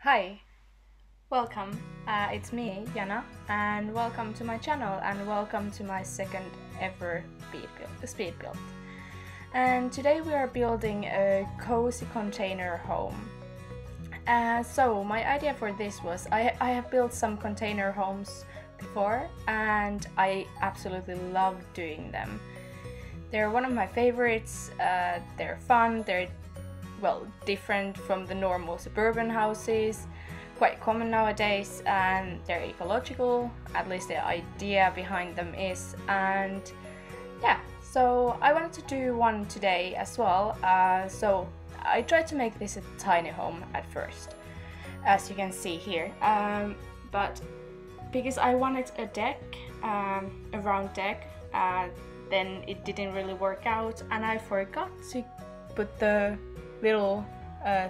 Hi, welcome. It's me, Yana, and welcome to my channel and welcome to my second ever speed build. And today we are building a cozy container home. So my idea for this was I have built some container homes before and I absolutely love doing them. They're one of my favorites. They're fun, they're different from the normal suburban houses, quite common nowadays, and they're ecological, at least the idea behind them is. And yeah, so I wanted to do one today as well. So I tried to make this a tiny home at first, as you can see here, but because I wanted a deck, a round deck, then it didn't really work out and I forgot to put the little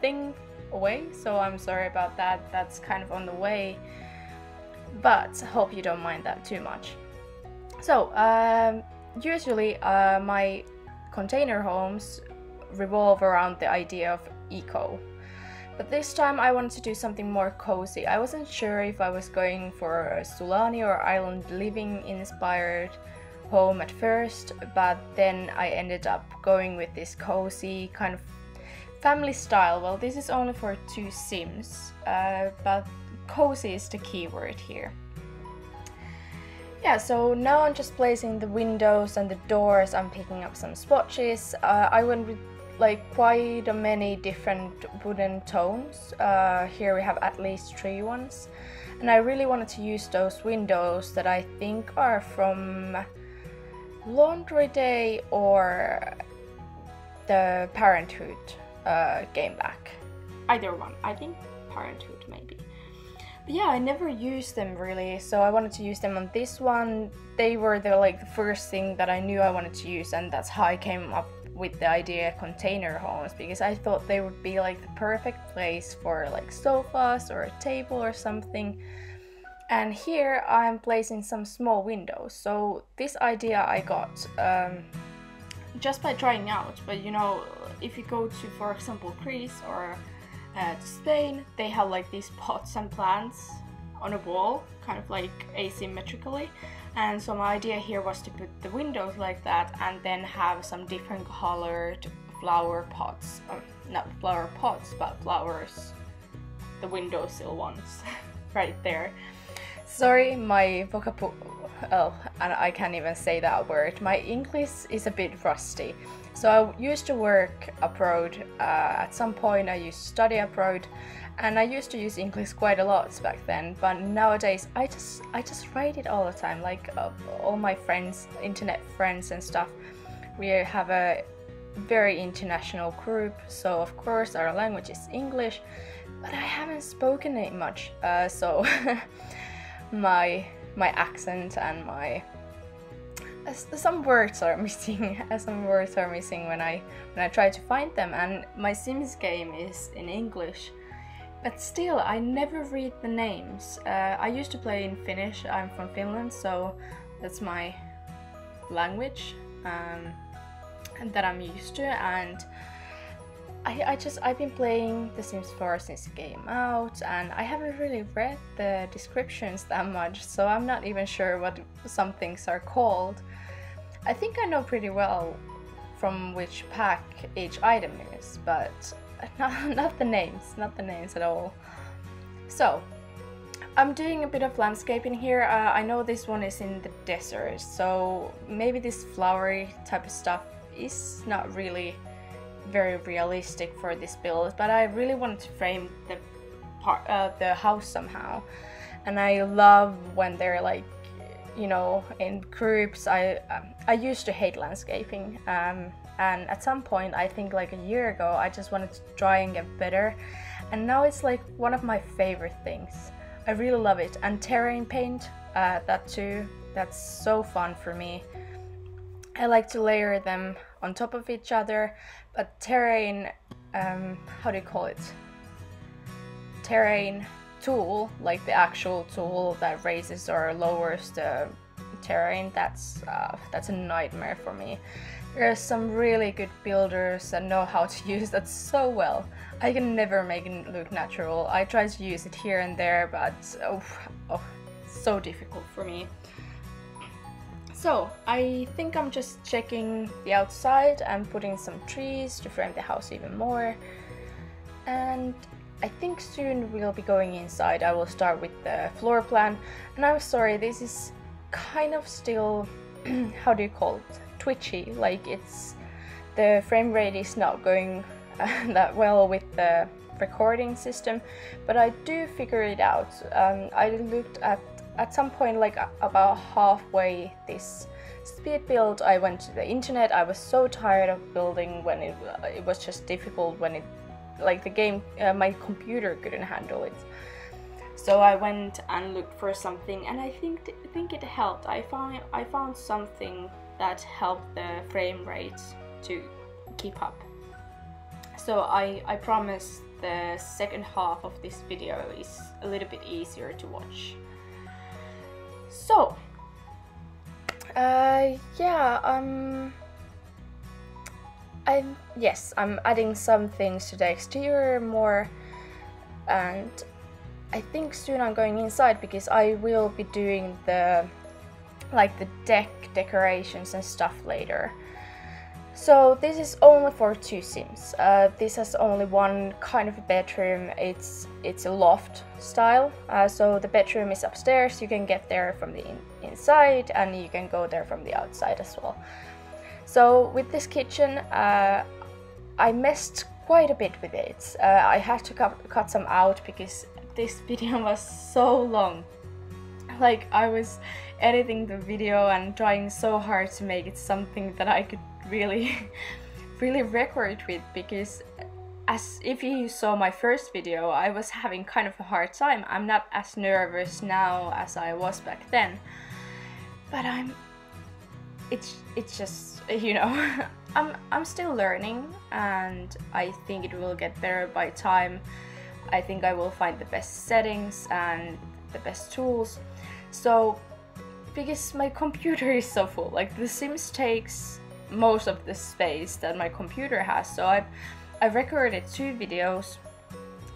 thing away, so I'm sorry about that. That's kind of on the way, but hope you don't mind that too much. So usually my container homes revolve around the idea of eco, but this time I wanted to do something more cozy. I wasn't sure if I was going for a Sulani or island living inspired home at first, but then I ended up going with this cozy kind of family style. Well, this is only for 2 sims, but cozy is the key word here. Yeah, so now I'm just placing the windows and the doors. I'm picking up some swatches. I went with quite a many different wooden tones. Here we have at least 3 ones, and I really wanted to use those windows that I think are from Laundry Day or the Parenthood game back. Either one, I think Parenthood maybe. But yeah, I never used them really, so I wanted to use them on this one. They were the first thing that I knew I wanted to use, and that's how I came up with the idea container homes, because I thought they would be the perfect place for sofas or a table or something. And here I'm placing some small windows. So this idea I got just by trying out, but you know, if you go to, for example, Greece or to Spain, they have these pots and plants on a wall, kind of asymmetrically. And so my idea here was to put the windows like that and then have some different colored flower pots, not flower pots, but flowers, the windowsill ones, right there. Sorry, my and I can't even say that word. My English is a bit rusty. So I used to work abroad. At some point I used to study abroad, and I used to use English quite a lot back then. But nowadays I just write it all the time. All my friends, internet friends and stuff, we have a very international group. So of course our language is English, but I haven't spoken it much. So my accent and some words are missing. Some words are missing when I try to find them. And my Sims game is in English, but still I never read the names. I used to play in Finnish. I'm from Finland, so that's my language and that I'm used to. And I've been playing The Sims 4 since it came out, and I haven't really read the descriptions that much, so I'm not even sure what some things are called. I think I know pretty well from which pack each item is, but not the names at all. So I'm doing a bit of landscaping here. I know this one is in the desert, so maybe this flowery type of stuff is not really very realistic for this build, but I really wanted to frame the house somehow. And I love when they're you know, in groups. I used to hate landscaping, and at some point, I think a year ago, I just wanted to try and get better, and now it's one of my favorite things. I really love it. And terrain paint, that too, that's so fun for me. I like to layer them on top of each other, but terrain, how do you call it? Terrain tool, the actual tool that raises or lowers the terrain, that's a nightmare for me. There are some really good builders that know how to use that so well. I can never make it look natural. I try to use it here and there, but so difficult for me. So I think I'm just checking the outside and putting some trees to frame the house even more. And I think soon we'll be going inside. I will start with the floor plan. And I'm sorry, this is kind of still, how do you call it? Twitchy. Like the frame rate is not going that well with the recording system, but I do figure it out. I looked at some point, like about halfway this speed build, I went to the internet. I was so tired of building when it was just difficult when it, like the game, my computer couldn't handle it. So I went and looked for something, and I think it helped. I found something that helped the frame rate to keep up. So I promise the second half of this video is a little bit easier to watch. So, I'm adding some things to the exterior more, and I think soon I'm going inside because I will be doing the deck decorations and stuff later. So this is only for 2 sims. This has only one kind of a bedroom. It's a loft style. So the bedroom is upstairs. You can get there from the inside, and you can go there from the outside as well. So with this kitchen, I messed quite a bit with it. I had to cut some out because this video was so long. Like, I was editing the video and trying so hard to make it something that I could really record with, because as if you saw my first video, I was having kind of a hard time. I'm not as nervous now as I was back then, but it's just, you know, I'm still learning, and I think it will get better by time. I think I will find the best settings and the best tools. So, because my computer is so full, like The Sims takes most of the space that my computer has. So I recorded 2 videos.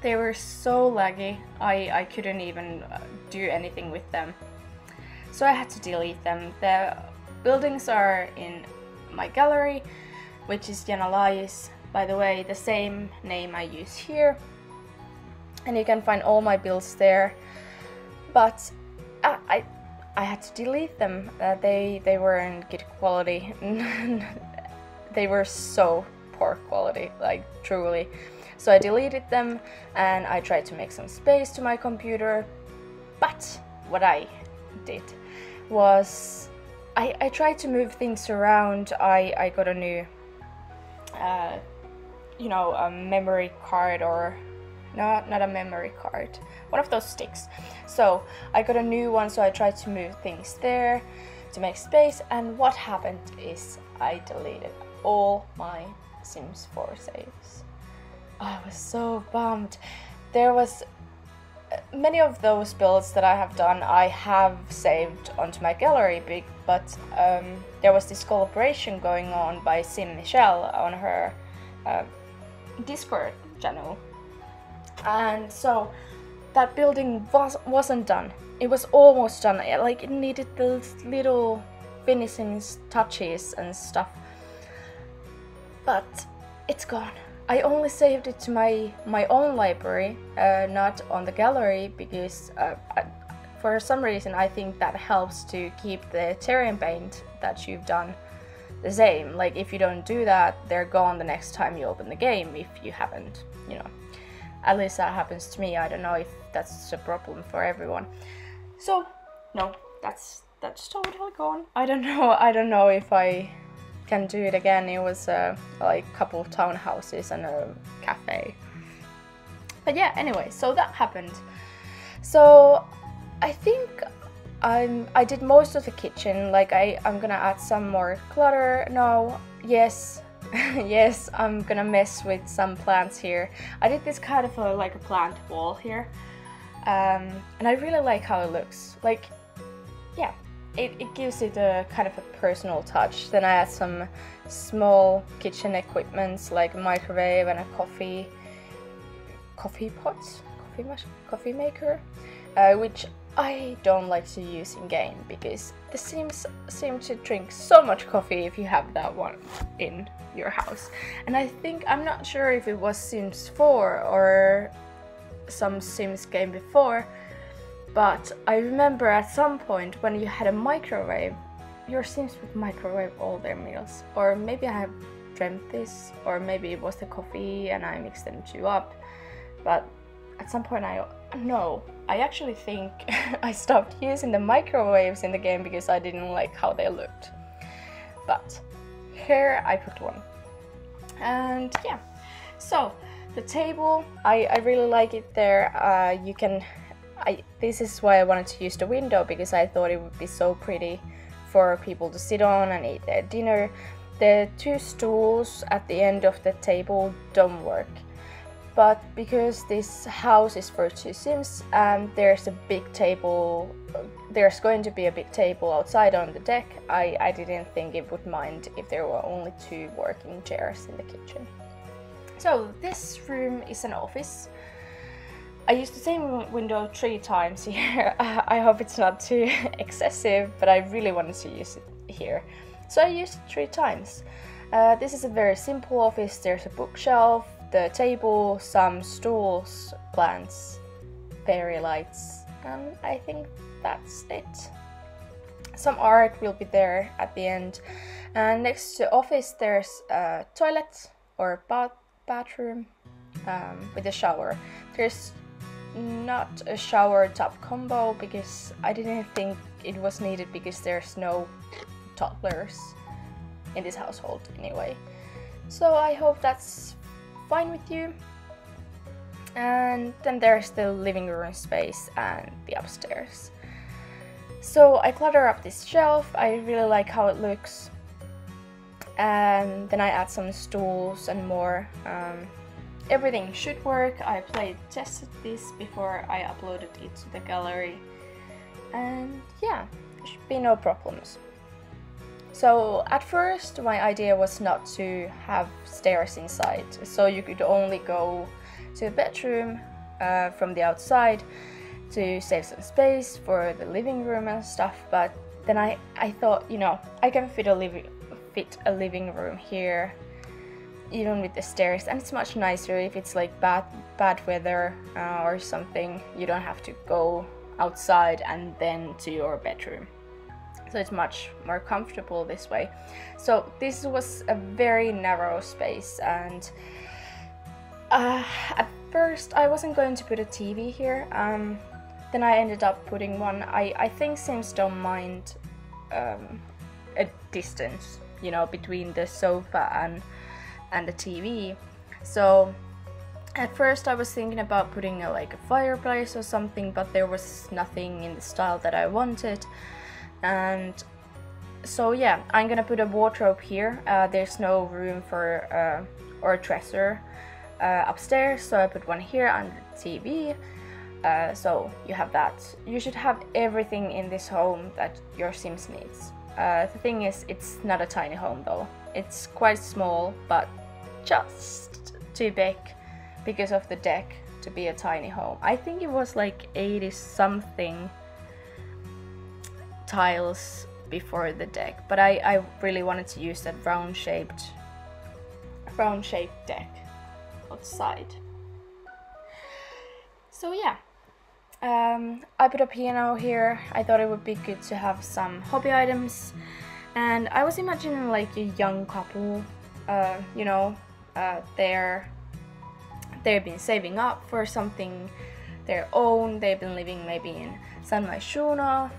They were so laggy, I couldn't even do anything with them. So I had to delete them. The buildings are in my gallery, which is YanaLaayis, by the way, the same name I use here. And you can find all my builds there. But I had to delete them. They weren't good quality. They were so poor quality, like truly. So I deleted them, and I tried to make some space to my computer. But what I did was I tried to move things around. I got a new, a memory card, or not a memory card, one of those sticks. So I got a new one, so I tried to move things there to make space, and what happened is I deleted all my Sims 4 saves. I was so bummed. There was many of those builds that I have done, I have saved onto my gallery, but there was this collaboration going on by Sim Michelle on her Discord channel. And so that building wasn't done. It was almost done. Like, it needed those little finishing touches and stuff. But it's gone. I only saved it to my own library, not on the gallery, because for some reason I think that helps to keep the terrain paint that you've done the same. Like, if you don't do that, they're gone the next time you open the game, if you haven't, you know. At least that happens to me. I don't know if that's a problem for everyone. So, no, that's totally gone. I don't know if I can do it again. It was like a couple of townhouses and a cafe. But yeah, anyway, so that happened. So I think I did most of the kitchen. Like, I'm gonna add some more clutter. No, yes. Yes, I'm gonna mess with some plants here. I did this kind of like a plant wall here, and I really like how it looks. Like, yeah, it gives it a kind of a personal touch. Then I add some small kitchen equipments like a microwave and a coffee pot, coffee maker, which I don't like to use in game because the Sims seem to drink so much coffee if you have that one in your house. And I'm not sure if it was Sims 4 or some Sims game before, but I remember at some point when you had a microwave, your Sims would microwave all their meals. Or maybe I have dreamt this, or maybe it was the coffee and I mixed them two up. But at some point I actually think I stopped using the microwaves in the game because I didn't like how they looked. But here I put one. And yeah, so the table, I really like it there. This is why I wanted to use the window, because I thought it would be so pretty for people to sit on and eat their dinner. The two stools at the end of the table don't work. But because this house is for two Sims and there's a big table, there's going to be a big table outside on the deck, I didn't think it would mind if there were only two working chairs in the kitchen. So this room is an office. I used the same window 3 times here. I hope it's not too excessive, but I really wanted to use it here. So I used it 3 times. This is a very simple office. There's a bookshelf, the table, some stools, plants, fairy lights, and I think that's it. Some art will be there at the end. And next to office there's a toilet or bathroom with a shower. There's not a shower tub combo because I didn't think it was needed because there's no toddlers in this household anyway. So I hope that's fine with you. And then there's the living room space and the upstairs. So I clutter up this shelf. I really like how it looks. And then I add some stools and more. Everything should work. I tested this before I uploaded it to the gallery. And yeah, there should be no problems. So at first my idea was not to have stairs inside, so you could only go to the bedroom from the outside to save some space for the living room and stuff. But then I thought, you know, I can fit a living room here even with the stairs, and it's much nicer if it's like bad weather or something. You don't have to go outside and then to your bedroom. So it's much more comfortable this way. So this was a very narrow space, and at first I wasn't going to put a TV here. Then I ended up putting one. I think Sims don't mind a distance, you know, between the sofa and the TV. So at first I was thinking about putting like a fireplace or something, but there was nothing in the style that I wanted. And so yeah, I'm gonna put a wardrobe here. There's no room for or a dresser upstairs, so I put one here under the TV. So you have that. You should have everything in this home that your Sims needs. The thing is, it's not a tiny home though. It's quite small, but just too big because of the deck to be a tiny home. I think it was like 80 something tiles before the deck, but I really wanted to use that round shaped deck outside. So yeah, I put a piano here. I thought it would be good to have some hobby items, and I was imagining like a young couple, you know, they've been saving up for something their own. They've been living maybe in San Maishuno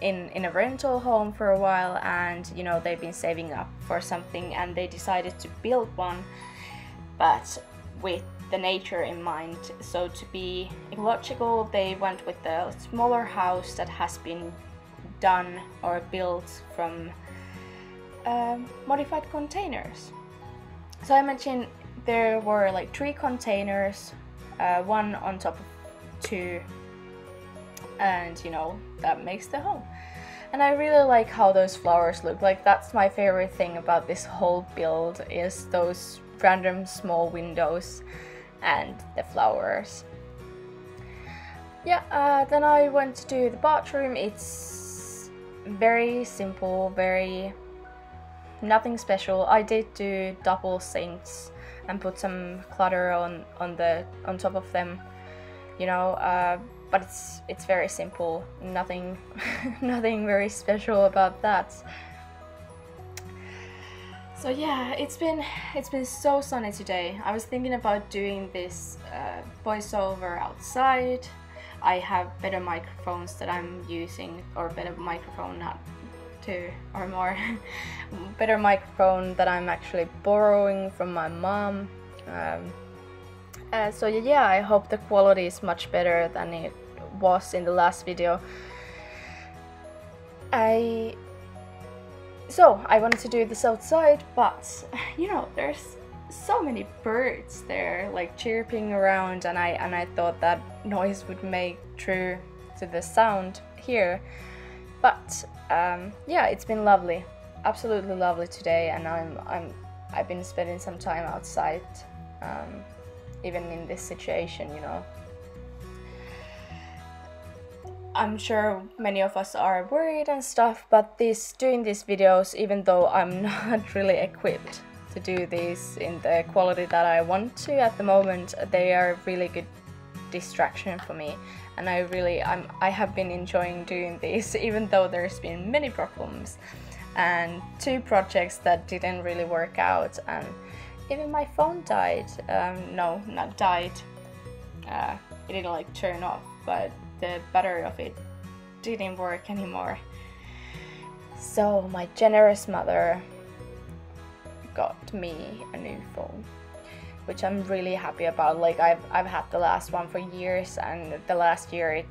in a rental home for a while, and you know, they've been saving up for something and they decided to build one, but with the nature in mind. So to be ecological, they went with the smaller house that has been done or built from modified containers. So I imagine there were like 3 containers, one on top of 2, and you know, that makes the home. And I really like how those flowers look. Like, that's my favorite thing about this whole build, is those random small windows and the flowers. Yeah, then I went to do the bathroom. It's very simple, very nothing special. I did do double sinks and put some clutter on top of them, you know, but it's very simple. Nothing nothing very special about that. So yeah, it's been so sunny today. I was thinking about doing this voiceover outside. I have better microphones that I'm using, or better microphone, not two or more, better microphone that I'm actually borrowing from my mom. So yeah, I hope the quality is much better than it was in the last video. I wanted to do this outside, but you know, there's so many birds there, like chirping around, and I thought that noise would make true to the sound here. But yeah, it's been lovely, absolutely lovely today, and I've been spending some time outside, even in this situation, you know. I'm sure many of us are worried and stuff, but doing these videos, even though I'm not really equipped to do these in the quality that I want to at the moment, they are really good distraction for me, and I have been enjoying doing this, even though there's been many problems and 2 projects that didn't really work out, and even my phone died. No, not died, it didn't like turn off, but the battery of it didn't work anymore. So my generous mother got me a new phone, which I'm really happy about. Like, I've had the last one for years, and the last year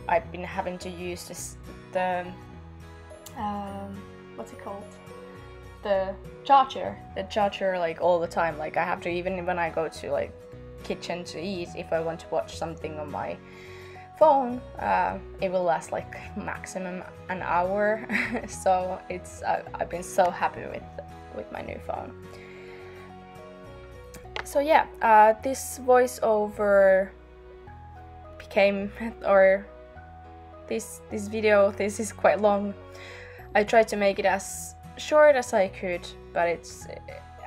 I've been having to use the what's it called, the charger like all the time. Like, I have to, even when I go to like kitchen to eat, if I want to watch something on my phone, it will last like maximum an hour. So I've been so happy with my new phone. So yeah, this voiceover became, or this video, this is quite long. I tried to make it as short as I could, but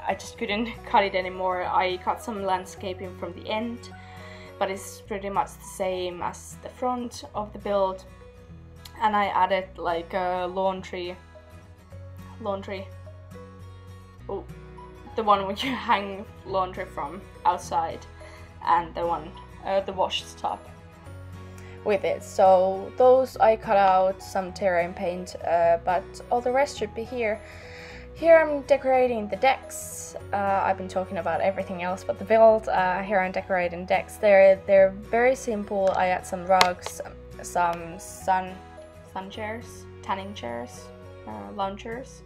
I just couldn't cut it anymore. I cut some landscaping from the end, but it's pretty much the same as the front of the build, and I added like a laundry, oh, the one where you hang laundry from outside, and the one, the wash tub with it. So those I cut out, some terrain paint, but all the rest should be here. Here I'm decorating the decks. I've been talking about everything else but the build. Here I'm decorating decks. They're very simple. I add some rugs, some sun chairs, tanning chairs, loungers,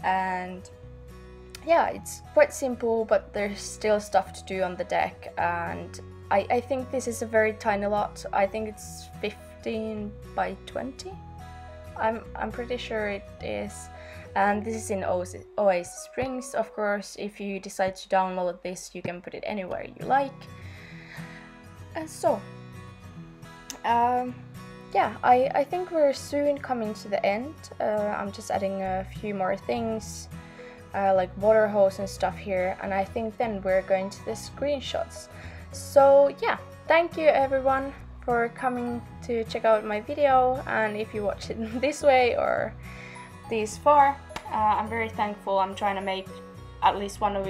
and yeah, it's quite simple, but there's still stuff to do on the deck, and I think this is a very tiny lot. I think it's 15 by 20. I'm pretty sure it is. And this is in Oasis Springs. Of course, if you decide to download this, you can put it anywhere you like. And so, yeah, I think we're soon coming to the end. I'm just adding a few more things, like water hose and stuff here, and I think then we're going to the screenshots. So yeah, thank you everyone for coming to check out my video, and if you watch it this way or this far, I'm very thankful. I'm trying to make at least one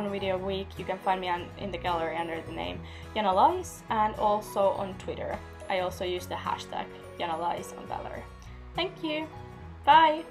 video a week. You can find me in the gallery under the name YanaLaayis, and also on Twitter. I also use the hashtag YanaLaayis on gallery. Thank you. Bye.